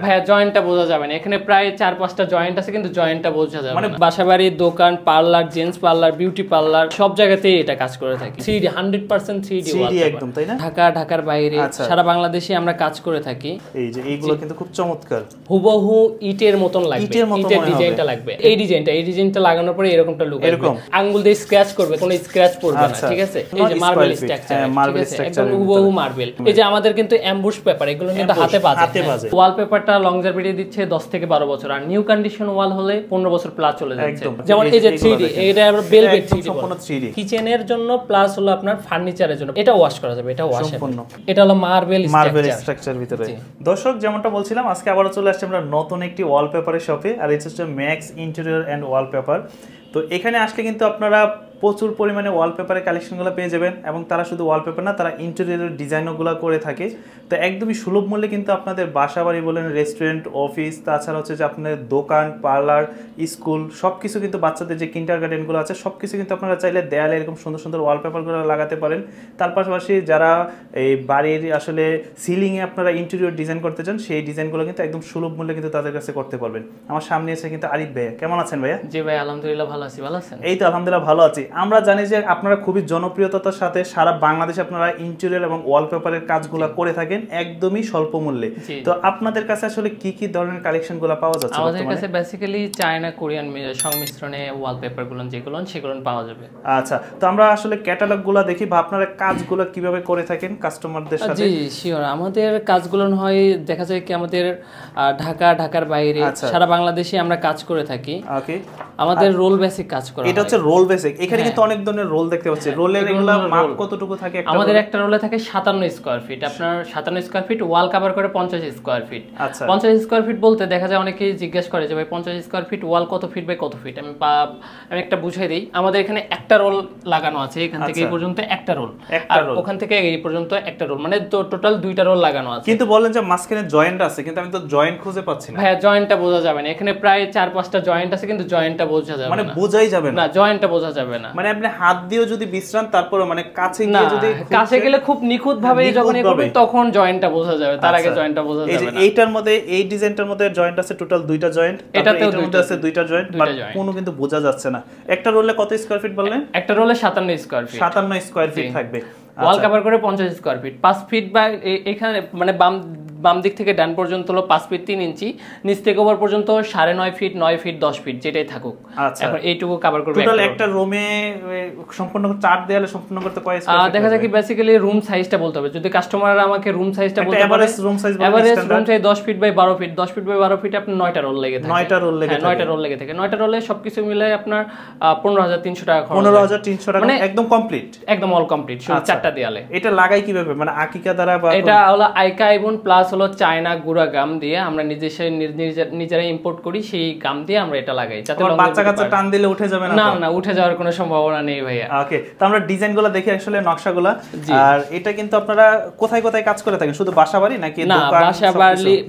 ভাইয়া জয়েন্টটা বোঝা যাবে না, এখানে প্রায় 4-5টা জয়েন্ট আছে কিন্তু জয়েন্টটা বোঝা যাবে না। বাসাবাড়ি, দোকান, parlour, gents parlour, beauty parlour সব জায়গাতেই এটা কাজ করে থাকি। 3D 100% 3D একদম, তাই না? ঢাকার বাইরে সারা বাংলাদেশে আমরা কাজ করে থাকি। এই যে এইগুলো কিন্তু খুব চমৎকার, হুবহু ইটের মতন লাগবে, ইটের ডিজাইনটা লাগবে। এই ডিজাইনটা লাগানোর পরে এরকমটা লুক আসবে, আঙ্গুল দিয়ে স্ক্র্যাচ করবে, কোনো স্ক্র্যাচ পড়বে না, ঠিক আছে? এই যে মার্বেল স্ট্রাকচার, একদম হুবহু মার্বেল। এই যে আমাদের কিন্তু অ্যাম্বুশ পেপার, এগুলো কিন্তু হাতে বাজে। ওয়ালপেপারটা লংজারভিটি দিচ্ছে 10 থেকে 12 বছর, আর নিউ কন্ডিশন ওয়াল হলে 15 বছর প্লাস চলে যাচ্ছে। যেমন এই যে 3D, এটা আমরা ভেলভেট 3D কিচেনের জন্য প্লাস হলো আপনার ফার্নিচারের জন্য, এটা ওয়াশ করা যাবে, এটা ওয়াশ সম্পূর্ণ। এটা হলো মার্বেল স্ট্রাকচার ভিতরে। দর্শক যেমনটা বলছিলাম, আজকে আবারো চলে আসছে আমরা নতুন একটি ওয়ালপেপারের শপে, আর এটা হচ্ছে ম্যাক্স ইন্টেরিয়র এন্ড ওয়ালপেপার। তো এখানে আসলে কিন্তু আপনারা প্রচুর পরিমাণে ওয়ালপেপারের কালেকশনগুলো পেয়ে যাবেন, এবং তারা শুধু ওয়ালপেপার না, তারা ইন্টেরিয়রের ডিজাইনগুলো করে থাকে। তো একদমই সুলভ মূল্যে কিন্তু আপনাদের বাসা বাড়ি বলেন, রেস্টুরেন্ট, অফিস, তাছাড়া হচ্ছে যে আপনাদের দোকান, পার্লার, স্কুল সব কিছু কিন্তু বাচ্চাদের যে কিন্ডার গার্ডেনগুলো আছে সব কিছু কিন্তু আপনারা চাইলে দেয়ালে এরকম সুন্দর সুন্দর ওয়ালপেপারগুলো লাগাতে পারেন। তার পাশাপাশি যারা এই বাড়ির আসলে সিলিংয়ে আপনারা ইন্টেরিয়র ডিজাইন করতে চান, সেই ডিজাইনগুলো কিন্তু একদম সুলভ মূল্যে কিন্তু তাদের কাছে করতে পারবেন। আমার সামনে আছে কিন্তু আরিফ ভাইয়া। কেমন আছেন ভাইয়া? জি ভাই, আলহামদুলিল্লাহ ভালো আছি। ভালো আছেন? এই তো আলহামদুলিল্লাহ ভালো আছি। আমরা জানি যে আপনারা খুবই জনপ্রিয়তার সাথে সারা বাংলাদেশে আপনারা ইন্টেরিয়র এবং ওয়ালপেপারের কাজগুলো করে থাকেন একদমই স্বল্প মূল্যে। তো আপনাদের কাছে আসলে কি কি ধরনের কালেকশনগুলো পাওয়া যাচ্ছে? আমাদের কাছে বেসিক্যালি চায়না কোরিয়ান সংমিশ্রণে ওয়ালপেপারগুলো যেগুলো পাওয়া যাবে। আচ্ছা, তো আমরা আসলে ক্যাটালগগুলো দেখি বা আপনারা কাজগুলো কিভাবে করে থাকেন কাস্টমারদের সাথে? জি শিওর, আমাদের কাজগুলো হয় দেখা যায় কি আমাদের ঢাকার বাইরে সারা বাংলাদেশে আমরা কাজ করে থাকি। ওকে, আমাদের রোল বেসিক কাজ করা হয়। এটা হচ্ছে রোল বেসিক। এখানে কিন্তু অনেক ধরনের রোল দেখতে পাচ্ছি। রোলের এগুলা মাপ কতটুকু থাকে? আমাদের একটা রোলে থাকে 57 স্কয়ার ফিট। আপনার 57 স্কয়ার ফিট, ওয়াল কভার করে 50 স্কয়ার ফিট। আচ্ছা, 50 স্কয়ার ফিট বলতে দেখা যায় অনেকেই জিজ্ঞেস করে যে ভাই 50 স্কয়ার ফিট ওয়াল কত ফিট বাই কত ফিট। আমি একটা বুঝাই দেই। আমাদের এখানে একটা রোল লাগানো আছে, এখান থেকে এই পর্যন্ত একটা রোল, আর ওখান থেকে এই পর্যন্ত একটা রোল, মানে টোটাল দুইটা রোল লাগানো আছে। কিন্তু বলেন যে মাঝখানে জয়েন্ট আছে, কিন্তু আমি তো জয়েন্ট খুঁজে পাচ্ছি না। ভাইয়া জয়েন্টটা বোঝা যাবে না, এখানে প্রায় 4-5টা জয়েন্ট আছে কিন্তু জয়েন্টটা বোঝা যাবে না, মানে বোঝাই যাবে না, জয়েন্টটা বোঝা যাবে না। মানে আপনি হাত দিয়েও যদি বিশ্রাম, তারপরে মানে কাছে গিয়ে যদি কাছে গেলে খুব নিখুঁত ভাবে যখন করবে তখন জয়েন্টটা বোঝা যাবে, তার আগে জয়েন্টটা বোঝা যাবে না। এইটার মধ্যে এই ডিজাইনটার মধ্যে জয়েন্ট আছে টোটাল দুইটা জয়েন্ট, এটাতেও দুইটা আছে, দুইটা জয়েন্ট, বাট কোনো কিন্তু বোঝা যাচ্ছে না। একটা রোলে কত স্কয়ার ফিট বললেন? একটা রোলে 57 স্কয়ার ফিট। 57 স্কয়ার ফিট থাকবে। ওয়াল কভার করে 50 স্কয়ার ফিট, 5 ফিট বা এখানে মানে বাম দিক থেকে ডান পর্যন্ত হলো 5 ফিট 3 ইঞ্চি, নিচ থেকে উপর পর্যন্ত 9.5 ফিট, 9 ফিট, 10 ফিট যেটাই থাকুক। এখন এইটুকু কভার করবে। টোটাল একটা রুমে সম্পূর্ণ চার দেয়ালে সম্পূর্ণ করতে কয় স্কয়ার? দেখা যায় কি বেসিক্যালি রুম সাইজটা বলতে হবে। যদি কাস্টমার আমাকে রুম সাইজটা বলতে পারে, এভারেজ রুম সাইজ বলতে average room size 10 feet by 12 feet, 10 feet by 12 feet আপনার 9টা রোল লেগে থাকে। 9টা রোল লেগে থাকে। 9টা রোল লেগে থাকে। 9টা রোলে সবকিছু মিলে আপনার 15,300 টাকা খরচ। 15,300 টাকা, মানে একদম কমপ্লিট, একদম অল কমপ্লিট, শুধু চারটা দেয়ালে। এটা লাগাই কিভাবে? মানে আকিকা দ্বারা বা এটা হলো আইকা আইবন প্লাস হলো চায়না গুড়া গাম দিয়ে আমরা নিজেরা ইম্পোর্ট করি, সেই গাম দিয়ে আমরা এটা লাগাই, যাতে বাচ্চা কাচ্চা টান দিলে উঠে যাবে না। না, উঠে যাওয়ার কোনো সম্ভাবনা নেই ভাইয়া। ওকে, তো আমরা ডিজাইনগুলো দেখি আসলে নকশাগুলো। আর এটা কিন্তু আপনারা কোথায় কোথায় কাজ করে থাকেন? শুধু বাসাবাড়ি নাকি দোকান?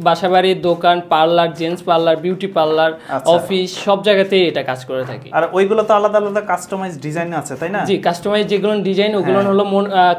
বাসাবাড়ি, দোকান, parlour, gents parlour, beauty parlour, office সব জায়গাতেই এটা কাজ করে থাকি। আর ওইগুলো তো আলাদা আলাদা কাস্টমাইজ ডিজাইন আছে, তাই না? জি, কাস্টমাইজ যেগুলো ডিজাইন ওগুলো হলো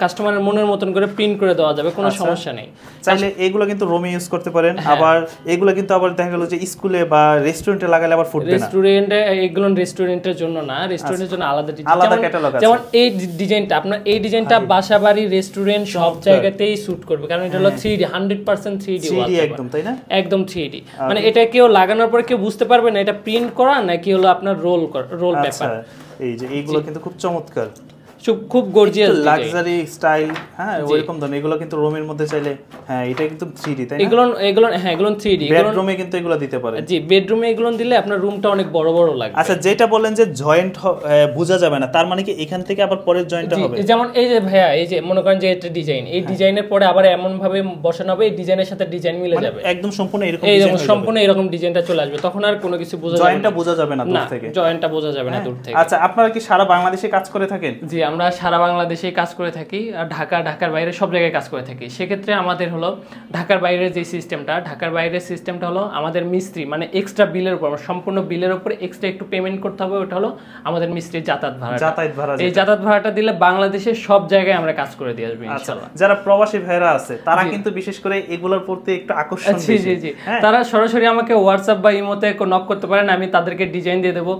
কাস্টমারের মনের মতন করে প্রিন্ট করে দেওয়া যাবে, কোনো সমস্যা নেই। চাইলে এগুলো কিন্তু রুমে ইউজ করতে পারেন। আবার এগুলো কিন্তু আবার দেখা গেল যে স্কুলে বা রেস্টুরেন্টে লাগালে আবার ফুটবে না। রেস্টুরেন্টে এগুলো রেস্টুরেন্টের জন্য না, রেস্টুরেন্টের জন্য আলাদা ক্যাটালগ আছে। যেমন এই ডিজাইনটা, আপনার এই ডিজাইনটা বাসাবাড়ি, রেস্টুরেন্ট সব জায়গাতেই স্যুট করবে, কারণ এটা হলো 3D 100% 3D একদম, তাই না? একদম 3D। মানে এটা কেউ লাগানোর পরে কেউ বুঝতে পারবে না এটা প্রিন্ট করা নাকি হলো আপনার রোল পেপার। এই যে এইগুলো কিন্তু খুব চমৎকার, খুব গর্জিয়াস লাক্সারি স্টাইল। হ্যাঁ, ওইরকম ধরনের এগুলো কিন্তু রুমের মধ্যে চাইলে, হ্যাঁ এটা কিন্তু 3D, তাই না? এগুলো 3D। বেডরুমে কিন্তু এগুলো দিতে পারেন। জি, বেডরুমে এগুলো দিলে আপনার রুমটা অনেক বড় বড় লাগবে। আচ্ছা, যেটা বলেন যে জয়েন্ট বোঝা যাবে না, তার মানে কি এখান থেকে আবার পরের জয়েন্টটা হবে? যেমন এই যে ভাইয়া, এই যে মনে করেন যে এটা ডিজাইন, এই ডিজাইনের পরে আবার এমন ভাবে বসানো হবে এই ডিজাইনের সাথে ডিজাইন মিলে যাবে, একদম সম্পূর্ণ এরকম ডিজাইন, সম্পূর্ণ এরকম ডিজাইনটা চলে আসবে, তখন আর কোনো কিছু বোঝা যাবে না, জয়েন্টটা বোঝা যাবে না দূর থেকে। জয়েন্টটা বোঝা যাবে না দূর থেকে। আচ্ছা, আপনারা কি সারা বাংলাদেশে কাজ করে থাকেন? জি, আমরা সারা বাংলাদেশেই কাজ করে থাকি, আর ঢাকার বাইরে সব জায়গায় কাজ করে থাকি। সেক্ষেত্রে আমাদের হলো ঢাকার বাইরের যে ঢাকার বাইরের সিস্টেমটা হলো আমাদের মিস্ত্রি মানে এক্সট্রা বিলের উপর, সম্পূর্ণ বিলের উপরে এক্সট্রা একটু পেমেন্ট করতে হবে, ওটা হলো আমাদের মিস্ত্রির যাতায়াত ভাড়া। এই যাতায়াত ভাড়াটা দিলে বাংলাদেশের সব জায়গায় আমরা কাজ করে দিয়ে আসবো ইনশাআল্লাহ। যারা প্রবাসী ভাইরা আছে তারা কিন্তু বিশেষ করে এগুলোর প্রতি একটু আকর্ষণ বেশি। জি জি, তারা সরাসরি আমাকে হোয়াটসঅ্যাপ বা ইমোতে নক করতে পারেন, আমি তাদেরকে ডিজাইন দিয়ে দেবো,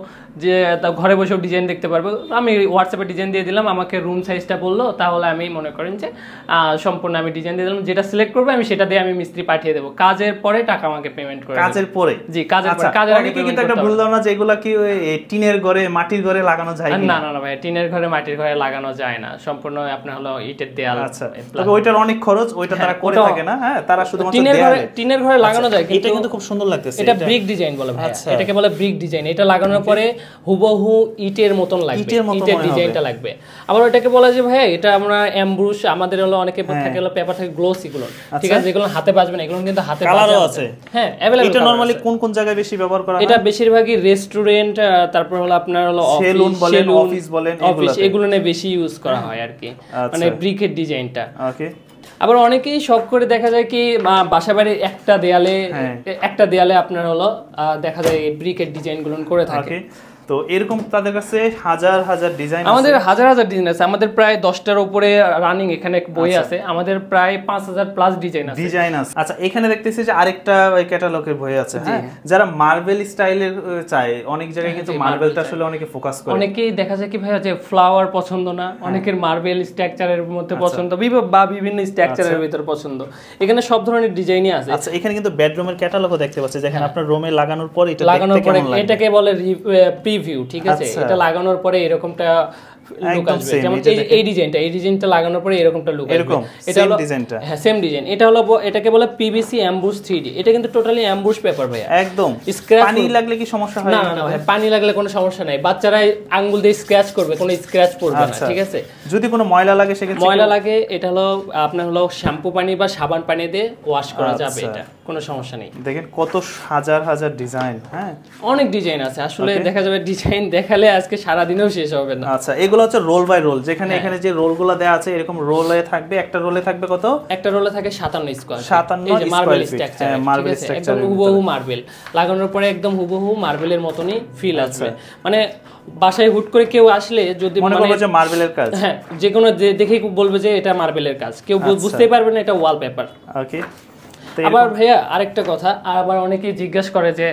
যে ঘরে বসেও ডিজাইন দেখতে পারবে। আমি হোয়াটসঅ্যাপে ডিজাইন দিয়ে দিলাম, আমাকে রুম সাইজটা বললো, তাহলে আমি মনে করেন যে সম্পূর্ণ আমি ডিজাইন দিয়ে দিলাম, যেটা সিলেক্ট করবে আমি সেটা দিয়ে আমি মিস্ত্রি পাঠিয়ে দেবো। কাজের পরে টাকা আমাকে পেমেন্ট করে। কাজের পরে? জি, কাজের পরে। কাজের আগে কিন্তু একটা ভুল ধারণা যে এগুলা কি টিনের ঘরে মাটির ঘরে লাগানো যায় না? না না ভাই, টিনের ঘরে মাটির ঘরে লাগানো যায় না, সম্পূর্ণ আপনার হলো ইটের দেয়াল। আচ্ছা, তবে ওইটার অনেক খরচ, ওইটা তারা করে থাকে না। হ্যাঁ, তারা শুধুমাত্র টিনের ঘরে লাগানো যায়। এটা কিন্তু খুব সুন্দর লাগতেছে। এটা ব্রিক ডিজাইন বলে ভাই, এটাকে বলে ব্রিক ডিজাইন। এটা লাগানোর পরে হুবহু ইটের মতন লাগবে, ইটের ডিজাইনটা লাগবে। আবার ওটাকে বলা যে ভাই এটা আমরা এমব্রুশ, আমাদের হলো অনেকে থাকে হলো পেপার থাকে গ্লোসি গুলো, ঠিক আছে, যেগুলো হাতে বাজবে না, এগুলো কিন্তু হাতে কালারও আছে। হ্যাঁ, अवेलेबल। এটা নরমালি কোন কোন জায়গায় বেশি ব্যবহার করা হয়? এটা বেশিরভাগই রেস্টুরেন্ট, তারপর হলো আপনার হলো সেলুন বলেন, অফিস বলেন, এগুলো নিয়ে বেশি ইউজ করা হয় আর কি, মানে ব্রিকের ডিজাইনটা। ওকে। আবার অনেকেই শখ করে দেখা যায় কি বাসা বাড়ির একটা দেয়ালে আপনার হলো দেখা যায় ব্রিকের ডিজাইন গুলো করে থাকে। তো এরকম তাদের কাছে হাজার হাজার ডিজাইন আছে। আমাদের হাজার হাজার ডিজাইন আছে, আমাদের প্রায় 10টার উপরে রানিং এখানে বই আছে, আমাদের প্রায় 5000 প্লাস ডিজাইন আছে। আচ্ছা, এখানে দেখতেছি যে আরেকটা ক্যাটালগের বই আছে। হ্যাঁ, যারা মার্বেল স্টাইলের চায়, অনেক জায়গায় কিন্তু মার্বেলটা আসলে অনেকে ফোকাস করে। অনেকেই দেখা যায় কি ভাইয়া যে ফ্লাওয়ার পছন্দ না, অনেকের মার্বেল স্ট্রাকচারের মধ্যে পছন্দ, বা বিভিন্ন স্ট্রাকচারের ভিতর পছন্দ। এখানে সব ধরনের ডিজাইনই আছে। আচ্ছা, এখানে কিন্তু বেডরুমের ক্যাটালগও দেখতে পাচ্ছি, যেখানে আপনার রুমে লাগানোর পর এটা লাগানোর পরে এটাকে বলে প্রিভিউ, ঠিক আছে। এটা লাগানোর পরে এরকমটা লুক আসবে, যেমন এই ডিজাইনটা লাগানোর পরে এরকমটা লুক আসবে। এটা হলো ডিজাইনটা, হ্যাঁ সেম ডিজাইন। এটা হলো এটাকে বলে পিভিসি এমবুশ 3D। এটা কিন্তু টোটালি এমবুশ পেপার ভাই, একদম। পানি লাগলে কি সমস্যা হয়? না না ভাই, পানি লাগলে কোনো সমস্যা নাই, বাচ্চারা আঙ্গুল দিয়ে স্ক্র্যাচ করবে, কোনো স্ক্র্যাচ পড়বে না, ঠিক আছে। যদি কোনো ময়লা লাগে সেক্ষেত্রে ময়লা লাগে, এটা হলো আপনার হলো শ্যাম্পু পানি বা সাবান পানি দিয়ে ওয়াশ করা যাবে, এটা কোনো সমস্যা নেই। দেখেন কত হাজার হাজার ডিজাইন। হ্যাঁ, অনেক ডিজাইন আছে আসলে, দেখা যাবে ডিজাইন দেখালে আজকে সারা দিনেও শেষ হবে না। আচ্ছা, এগুলো হচ্ছে রোল বাই রোল, যেখানে এখানে যে রোলগুলো দেয়া আছে এরকম রোলে থাকবে। একটা রোলে থাকবে কত? একটা রোলে থাকে 57 স্কয়ার, 57 মার্বেল স্ট্রাকচার। হ্যাঁ, মার্বেল স্ট্রাকচার, একদম হুবহু মার্বেল লাগানোর পরে একদম হুবহু মার্বেলের মতনই ফিল আসবে। মানে বাসায় হুট করে কেউ আসলে যদি মনে করে যে মার্বেলের কাজ, হ্যাঁ, যে কোনো দেখেই বলবে যে এটা মার্বেলের কাজ, কেউ বুঝতেই পারবে না এটা ওয়ালপেপার। ওকে। আবার ভাইয়া আরেকটা কথা, আবার অনেকেই জিজ্ঞাসা করে যে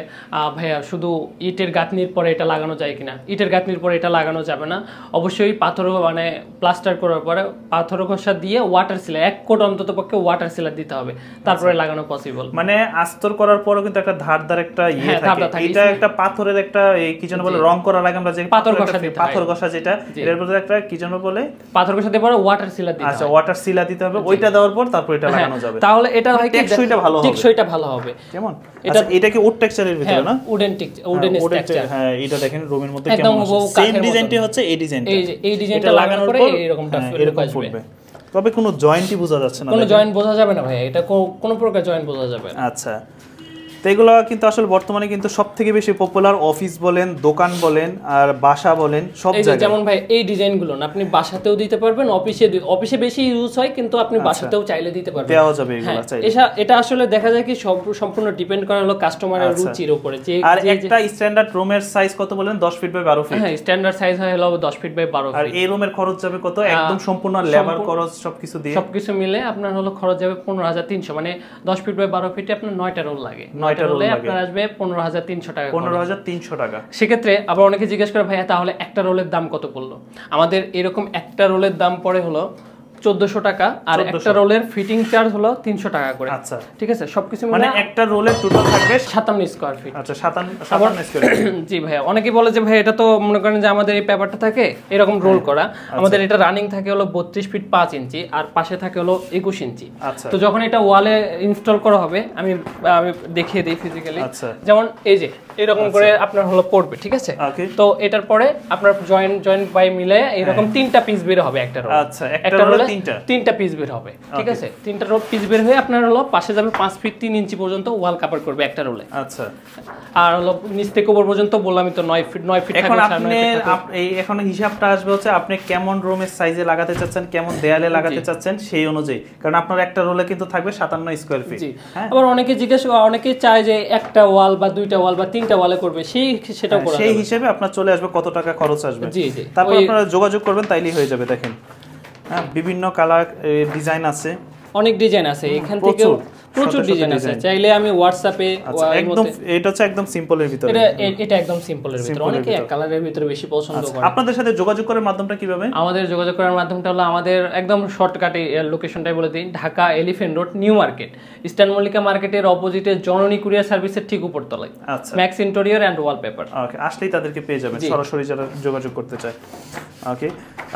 ভাইয়া শুধু ইটের গাঁথনির পরে এটা লাগানো যায় কিনা? ইটের গাঁথনির পরে এটা লাগানো যাবে না, অবশ্যই পাথর মানে প্লাস্টার করার পরে পাথর ঘষা দিয়ে ওয়াটার সিলার 1 কোট অন্তত পক্ষে ওয়াটার সিলার দিতে হবে, তারপরে লাগানো পসিবল। মানে আস্তর করার পরেও কিন্তু একটা ধারদার একটা ইয়ে থাকে, এটা একটা পাথরের একটা কি যেন বলে রং করার আগে আমরা যে পাথর ঘষা যেটা এর মধ্যে একটা কি যেন বলে পাথর ঘষা দিয়ে পরে ওয়াটার সিলার দিতে হবে। আচ্ছা, ওয়াটার সিলার দিতে হবে, ওইটা দেওয়ার পর তারপর এটা লাগানো যাবে, তাহলে এটা হয় কি টেকসইটা ভালো হবে। কেমন? এটা কি উড টেক্সচারের ভিতরে না? Wooden structure. হ্যাঁ, এটা দেখেন রুমের মধ্যে কেমন আছে, সেম ডিজাইনটি হচ্ছে এই ডিজাইনটা। এই ডিজাইনটা লাগানোর পরে এরকমটা আসবে। তবে কোনো জয়েন্টই বোঝা যাচ্ছে না, কোনো জয়েন্ট বোঝা যাবে না ভাই, এটা কোনো প্রকার জয়েন্ট বোঝা যাবে না। আচ্ছা, তো এগুলো কিন্তু আসলে বর্তমানে কিন্তু সবথেকে বেশি পপুলার, অফিস বলেন, দোকান বলেন, আর বাসা বলেন, সব জায়গায়। যেমন ভাই এই ডিজাইনগুলো আপনি বাসাতেও দিতে পারবেন, অফিসে বেশি ইউজ হয়, কিন্তু আপনি বাসাতেও চাইলে দিতে পারবেন, দেওয়া যাবে এগুলো চাইলে। এটা আসলে দেখা যায় কি সম্পূর্ণ ডিপেন্ড করে হলো কাস্টমারের রুচির উপরে। যে আর একটা স্ট্যান্ডার্ড রুমের সাইজ কত বলেন? 10 ফিট বাই 12 ফিট। হ্যাঁ, স্ট্যান্ডার্ড সাইজ হয় হলো 10 ফিট বাই 12 ফিট। আর এই রুমের খরচ যাবে কত? একদম সম্পূর্ণ লেবার খরচ সবকিছু মিলে আপনার হলো খরচ যাবে 15300। মানে 10 ফিট বাই 12 ফিটে আপনার 9টা রোল লাগে, 9টা রোলে আপনার আসবে 15300 টাকা। 15300 টাকা। সেক্ষেত্রে আবার অনেকে জিজ্ঞেস করে ভাইয়া তাহলে একটা রোলের দাম কত পড়লো? আমাদের এরকম একটা রোলের দাম পড়ে হলো 1400 টাকা, আর একটা রোলের ফিটিং চার্জ হলো 300 টাকা করে। আচ্ছা, ঠিক আছে, সবকিছু মানে একটা রোলের টোটাল থাকবে 57 স্কয়ার ফিট। আচ্ছা, 57 স্কয়ার ফিট। জি ভাইয়া, অনেকেই বলে যে ভাই এটা তো মনে করেন যে আমাদের এই পেপারটা থাকে এরকম রোল করা, আমাদের এটা রানিং থাকে হলো 32 ফিট 5 ইঞ্চি, আর পাশে থাকে হলো 21 ইঞ্চি। তো যখন এটা ওয়ালে ইনস্টল করা হবে আমি দেখিয়ে দিই ফিজিক্যালি। যেমন এই যে এরকম করে আপনার হলো পড়বে, ঠিক আছে। তো এটার পরে আপনার জয়েন্ট বাই মিলে এরকম 3টা পিস বের হবে একটা রোল। আচ্ছা, একটা রোলে তিনটা পিস বের হবে, ঠিক আছে? তিনটা পিস বের হয়ে আপনার হলো পাশে যাবে 5 ফিট 3 ইঞ্চি পর্যন্ত ওয়াল কভার করবে একটা রোলে। আচ্ছা, আর হলো নিচ থেকে উপর পর্যন্ত বললামই তো 9 ফিট এখন এখন হিসাবটা আসবে হচ্ছে আপনি কেমন রুমের সাইজে লাগাতে চাচ্ছেন, কেমন দেয়ালে লাগাতে চাচ্ছেন সেই অনুযায়ী, কারণ আপনার একটা রোলে কিন্তু থাকবে 57 স্কয়ার ফিট। আবার অনেকে চায় যে একটা ওয়াল বা দুইটা ওয়াল বা তিনটা ওয়ালে করবে, সেটাও করা যাবে। সেই হিসেবে আপনার চলে আসবে কত টাকা খরচ আসবে। তারপর আপনারা যোগাযোগ করবেন, তাইলেই হয়ে যাবে। দেখেন হ্যাঁ, বিভিন্ন কালার ডিজাইন আছে, অনেক ডিজাইন আছে, এখান থেকে প্রচুর ডিজাইন আছে। চাইলে আমি হোয়াটসঅ্যাপে একদম, এটা হচ্ছে একদম সিম্পলের ভিতরে, এটা একদম সিম্পলের ভিতরে, অনেকে এক কালারের ভিতরে বেশি পছন্দ করে। আপনাদের সাথে যোগাযোগ করার মাধ্যমটা কিভাবে? আমাদের যোগাযোগ করার মাধ্যমটা হলো আমাদের একদম শর্টকাটে লোকেশনটাই বলে দিই, Dhaka elephant road new market, eastern Mallika মার্কেটের অপোজিটে জননী কুরিয়ার সার্ভিসের ঠিক উপরতলায়, ম্যাক্স ইন্টেরিয়র এন্ড ওয়ালপেপার। ওকে, আসলেই তাদেরকে পেয়ে যাবেন সরাসরি যারা যোগাযোগ করতে চায়। ওকে,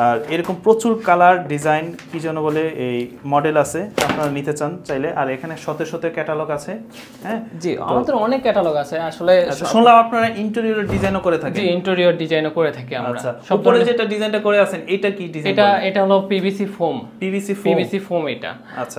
আর এরকম প্রচুর কালার ডিজাইন কি যেন বলে এই মডেল আছে, আপনারা নিতে চান চাইলে। আর এখানে শত ক্যাটালগ আছে। হ্যাঁ জি, আমাদের অনেক ক্যাটালগ আছে আসলে। শুনলাম আপনারা ইন্টেরিয়র ডিজাইনও করে থাকেন। জি, ইন্টেরিয়র ডিজাইনও করে থাকি আমরা। উপরে যেটা ডিজাইনটা করে আছেন এটা কি ডিজাইন? এটা হলো পিভিসি ফোম। পিভিসি ফোম এটা।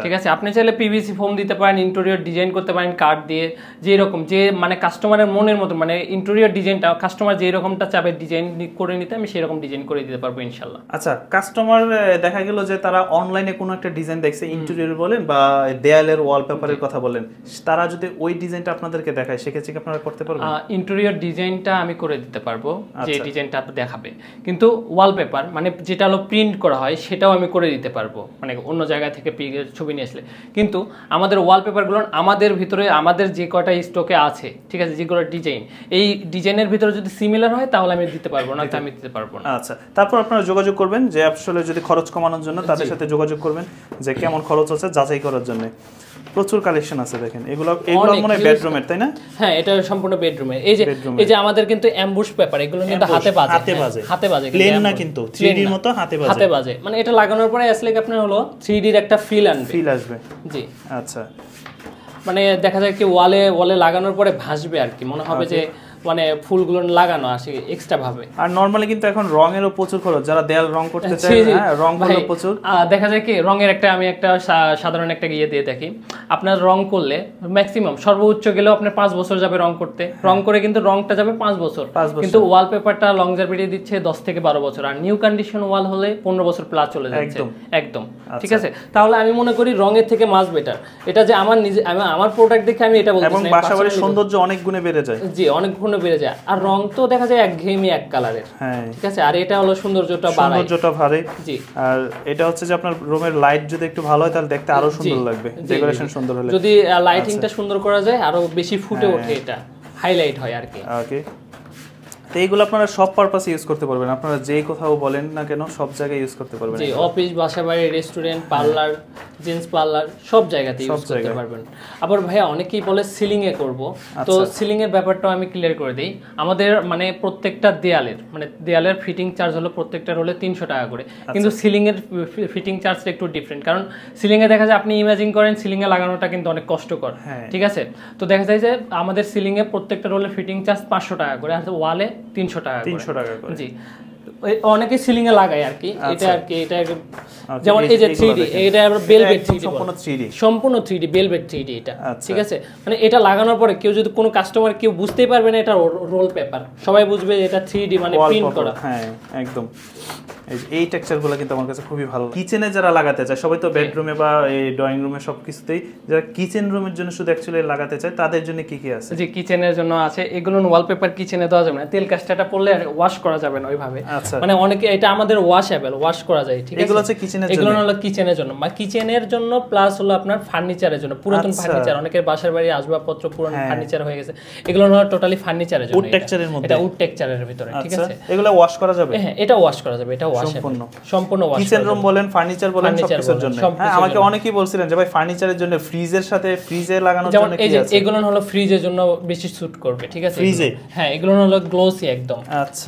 ঠিক আছে, আপনি চাইলে পিভিসি ফোম দিতে পারেন, ইন্টেরিয়র ডিজাইন করতে পারেন কাঠ দিয়ে, যে রকম যে মানে কাস্টমারের মনের মতো, মানে ইন্টেরিয়র ডিজাইনটা কাস্টমার যে রকমটা চাবে ডিজাইন করে নিতে, আমি সেই রকম ডিজাইন করে দিতে পারবো ইনশাআল্লাহ। আচ্ছা, কাস্টমার দেখা গেল যে তারা অনলাইনে কোনো একটা ডিজাইন দেখছে, ইন্টেরিয়র বলেন বা দেয়ালের ওয়ালপেপারের কথা বলেন, তারা যদি ওই ডিজাইনটা আপনাদেরকে দেখায় সেক্ষেত্রে কি আপনারা করতে পারবেন? ইন্টেরিয়র ডিজাইনটা আমি করে দিতে পারবো, যে ডিজাইনটা আপনি দেখাবে, কিন্তু ওয়ালপেপার মানে যেটা হলো প্রিন্ট করা হয় সেটাও আমি করে দিতে পারবো, মানে অন্য জায়গা থেকে ছবি নিয়ে আসলে। কিন্তু আমাদের ওয়ালপেপারগুলো আমাদের ভিতরে, আমাদের যে কয়টা স্টকে আছে, ঠিক আছে, যেগুলো ডিজাইন, এই ডিজাইনের ভিতরে যদি সিমিলার হয় তাহলে আমি দিতে পারবো না, আমি দিতে পারবো না। আচ্ছা, তারপর আপনারা যোগাযোগ করবেন যে আসলে যদি খরচ কমানোর জন্য তাদের সাথে যোগাযোগ করবেন যে কেমন খরচ আছে যাচাই করার জন্য। প্রচুর কালেকশন আছে দেখেন, এগুলো মনে হয় বেডরুমের, তাই না? হ্যাঁ, এটা সম্পূর্ণ বেডরুমের। এই যে আমাদের কিন্তু অ্যাম্বুশ পেপার, এগুলো কিন্তু হাতে বাজে, প্লেন না কিন্তু 3D এর মতো হাতে বাজে। মানে এটা লাগানোর পরে আসলে আপনার হলো 3D এর একটা ফিল আসবে। জি, আচ্ছা, মানে দেখা যায় কি ওয়ালে লাগানোর পরে ভাসবে আর কি, মনে হবে যে মানে ফুলগুলো লাগানো আসে এক্সট্রা ভাবে। আর নরমালি কিন্তু এখন রঙেরও প্রচুর খরচ, যারা দেয়াল রং করতে চায়, হ্যাঁ রংগুলো প্রচুর। দেখা যায় কি রঙের আমি একটা সাধারণ একটা ইয়ে দিয়ে দেখি, আপনার রং করলে ম্যাক্সিমাম সর্বোচ্চ গেলেও আপনার 5 বছর যাবে রং করতে, রং করে কিন্তু রংটা যাবে 5 বছর, কিন্তু ওয়ালপেপারটা লংজারভিটি দিচ্ছে 10 থেকে 12 বছর, আর নিউ কন্ডিশন ওয়াল হলে 15 বছর প্লাস চলে যাচ্ছে একদম। ঠিক আছে, তাহলে আমি মনে করি রঙের থেকে মাছ বেটার। এটা যে আমার প্রোডাক্ট দেখে আমি এটা বলছি, এবং বাসাবাড়ির সৌন্দর্য অনেক গুণে বেড়ে যায়। জি, অনেক গুণে বেড়ে যায়। আর রং তো দেখা যায় একঘেয়েমি এক কালারের, ঠিক আছে, আর এটা হলো সৌন্দর্যটা বাড়ে। জি, আর এটা হচ্ছে যে আপনার রুমের লাইট যদি একটু ভালো হয় তাহলে দেখতে আরো সুন্দর লাগবে, ডেকোরেশন সুন্দর হলে, যদি লাইটিংটা সুন্দর করা যায় আরো বেশি ফুটে ওঠে, এটা হাইলাইট হয় আর কি। ওকে, তো এইগুলো আপনারা সব পারপাসে ইউজ করতে পারবেন, আপনারা যে কোথাও বলেন না কেন সব জায়গায় ইউজ করতে পারবেন। জি, অফিস, বাসাবাড়ি, রেস্টুরেন্ট, পার্লার, জেন্টস পার্লার সব জায়গাতে ইউজ করতে পারবেন। আবার ভাইয়া অনেকেই বলে সিলিং এ করব, তো সিলিং এর ব্যাপারটাও আমি ক্লিয়ার করে দেই। আমাদের মানে প্রত্যেকটা দেয়ালের ফিটিং চার্জ হলো প্রত্যেকটা রোলে 300 টাকা করে, কিন্তু সিলিং এর ফিটিং চার্জটা একটু ডিফারেন্ট, কারণ সিলিং এ দেখা যায় আপনি ইমাজিন করেন সিলিং এ লাগানোটা কিন্তু অনেক কষ্টকর, ঠিক আছে, তো দেখা যায় যে আমাদের সিলিং এ প্রত্যেকটা রোলে ফিটিং চার্জ 500 টাকা করে, আর ওয়ালে 300 টাকা করে। জি, অনেকে সিলিং এ লাগায় আর কি, এটা আর কি, এটা যেমন এই যে 3D, এটা বেলভেট 3D, সম্পূর্ণ 3D বেলভেট 3D এটা, ঠিক আছে, মানে এটা লাগানোর পরে কেউ যদি কোনো কাস্টমার কেউ বুঝতেই পারবে না এটা রোল পেপার, সবাই বুঝবে এটা 3D মানে প্রিন্ট করা। হ্যাঁ, একদম। এই টেক্সচারগুলো কিন্তু আমার কাছে খুবই ভালো। কিচেনে যারা লাগাতে চায়, সবাই তো বেডরুমে বা এই ড্রয়িং রুমে সবকিছুতেই, যারা কিচেন রুমের জন্য শুধু অ্যাকচুয়ালি লাগাতে চায় তাদের জন্য কি কি আছে? জি, কিচেনের জন্য আছে, এগুলো ওয়ালপেপার কিচেনে দেওয়া যাবে না, তেল কাস্টাটা পড়লে ওয়াশ করা যাবে না ওইভাবে, মানে অনেকে এটা আমাদের ওয়াশেবল, ওয়াশ করা যায়, ঠিক আছে, এগুলো হচ্ছে কিচেনের জন্য, এগুলো হলো কিচেনের জন্য, মানে কিচেনের জন্য প্লাস হলো আপনার ফার্নিচারের জন্য, পুরাতন ফার্নিচার, অনেকের বাসার বাড়ি আসবাবপত্র পুরাতন ফার্নিচার হয়ে গেছে, এগুলো হলো টোটালি ফার্নিচারের জন্য, উড টেক্সচারের মধ্যে, এটা উড টেক্সচারের ভিতরে, ঠিক আছে, এগুলো ওয়াশ করা যাবে? হ্যাঁ, এটা ওয়াশ করা যাবে, এটা ওয়াশেবল সম্পূর্ণ ওয়াশ। কিচেন রুম বলেন, ফার্নিচার বলেন, সবকিছুর জন্য। হ্যাঁ, আমাকে অনেকেই বলছিলেন যে ভাই ফার্নিচারের জন্য ফ্রিজের সাথে ফ্রিজে লাগানোর জন্য কি আছে? এগুলো হলো ফ্রিজের জন্য বেশি স্যুট করবে, ঠিক আছে, ফ্রিজে, হ্যাঁ, এগুলো হলো গ্লোসি একদম,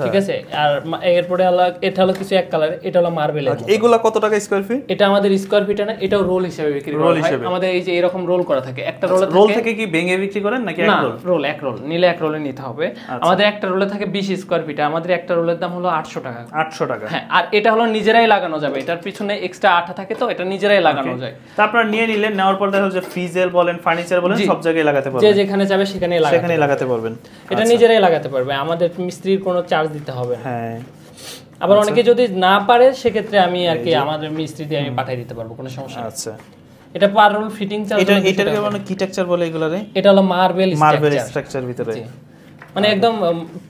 ঠিক আছে, আর এরপর তারপরে এটা হলো কিছু এক কালার, এটা হলো মার্বেল। এগুলা কত টাকা স্কয়ার ফিট? এটা আমাদের স্কয়ার ফিট না, এটাও রোল হিসেবে বিক্রি করা হয়। আমাদের এই যে এরকম রোল করা থাকে, একটা রোল থেকে কি ভেঙে বিক্রি করেন নাকি এক রোল? রোল, এক রোল নিলে এক রোলে নিতে হবে। আমাদের একটা রোলে থাকে 20 স্কয়ার ফিট, আমাদের একটা রোলের দাম হলো 800 টাকা। 800 টাকা। হ্যাঁ, আর এটা হলো নিজেরাই লাগানো যাবে, এটার পিছনে এক্সট্রা আঠা থাকে, তো এটা নিজেরাই লাগানো যায়। তো আপনারা নিয়ে নিলেন, নেওয়ার পর দেখা যাচ্ছে ফ্রিজের বলেন, ফার্নিচার বলেন, সব জায়গায় লাগাতে পারবেন। যে যেখানে যাবে সেখানেই লাগাতে পারবেন। এটা নিজেরাই লাগাতে পারবে, আমাদের মিস্ত্রির কোনো চার্জ দিতে হবে না। হ্যাঁ, আবার অনেকে যদি না পারে সেক্ষেত্রে আমি আর কি আমাদের মিস্ত্রি দিয়ে আমি পাঠিয়ে দিতে পারবো, কোনো সমস্যা নেই। আচ্ছা, এটা পার রোল ফিটিং চার্জ। এটাকে মানে কি টেক্সচার বলে এগুলারে? এটা হলো মার্বেল স্ট্রাকচার ভিতরে, মানে একদম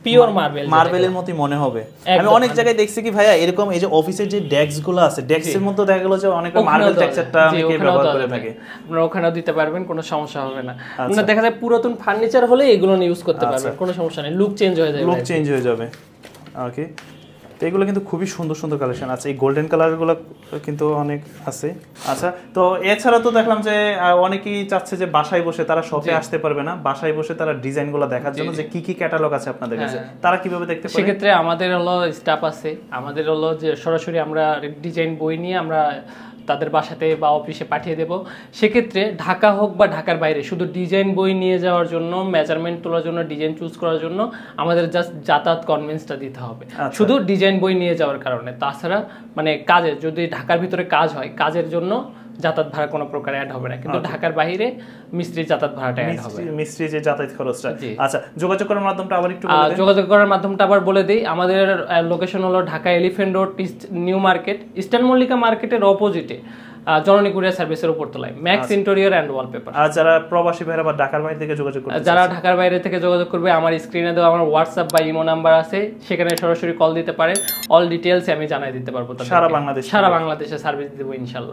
পিওর মার্বেলের মতই মনে হবে। আমি অনেক জায়গায় দেখছি কি ভাইয়া, এরকম এই যে অফিসের যে ডেস্ক গুলো আছে, ডেস্কের মধ্যে দেখা গেল যে অনেক মার্বেল টেক্সচারটা অনেকে ব্যবহার করে থাকে। আপনারা ওখানেও দিতে পারবেন, কোনো সমস্যা হবে না। আপনারা দেখা যায় পুরাতন ফার্নিচার হলে এগুলো ইউজ করতে পারবেন, কোনো সমস্যা নেই, লুক চেঞ্জ হয়ে যাবে। ওকে, তো এগুলো কিন্তু খুবই সুন্দর সুন্দর কালেকশন আছে। এই গোল্ডেন কালারগুলো কিন্তু অনেক আছে। আচ্ছা, তো এছাড়া তো দেখলাম যে অনেকেই চাচ্ছে যে বাসায় বসে তারা শপে আসতে পারবে না, বাসায় বসে তারা ডিজাইনগুলো দেখার জন্য যে কি কি ক্যাটালগ আছে আপনাদের কাছে, তারা কিভাবে দেখতে পারে? সেক্ষেত্রে আমাদের হলো স্টাফ আছে, আমাদের হলো যে সরাসরি আমরা ডিজাইন বই নিয়ে আমরা তাদের বাসাতে বা অফিসে পাঠিয়ে দেব। সেক্ষেত্রে ঢাকা হোক বা ঢাকার বাইরে, শুধু ডিজাইন বই নিয়ে যাওয়ার জন্য, মেজারমেন্ট তোলার জন্য, ডিজাইন চুজ করার জন্য আমাদের জাস্ট যাতায়াত কনভেন্সটা দিতে হবে, শুধু ডিজাইন বই নিয়ে যাওয়ার কারণে। তাছাড়া মানে কাজে যদি ঢাকার ভিতরে কাজ হয়, কাজের জন্য যাতায়াত ভাড়া কোনো প্রকার অ্যাড হবে না, কিন্তু ঢাকার বাইরে মিস্ত্রির যাতায়াত ভাড়াটা অ্যাড হবে। মিস্ত্রি যে যাতায়াত খরচটা। আচ্ছা, যোগাযোগ করার মাধ্যমটা আবার একটু বলে দেন। যোগাযোগ করার মাধ্যমটা আবার বলে দেই। আমাদের লোকেশন হলো Dhaka elephant road, new market, eastern Mallika মার্কেটের অপোজিটে, জননী কুরিয়ার সার্ভিসের উপর তলায়, ম্যাক্স ইন্টেরিয়র এন্ড ওয়ালপেপার। আর যারা প্রবাসী ভাইরা বা ঢাকার বাইরে থেকে যোগাযোগ করবে, যারা ঢাকার বাইরে থেকে যোগাযোগ করবে, আমার স্ক্রিনে দেওয়া আমার হোয়াটসঅ্যাপ বা ইমো নাম্বার আছে, সেখানে সরাসরি কল দিতে পারেন। অল ডিটেইলস আমি জানাই দিতে পারবো। সারা বাংলাদেশে সার্ভিস দেবো ইনশাআল্লাহ।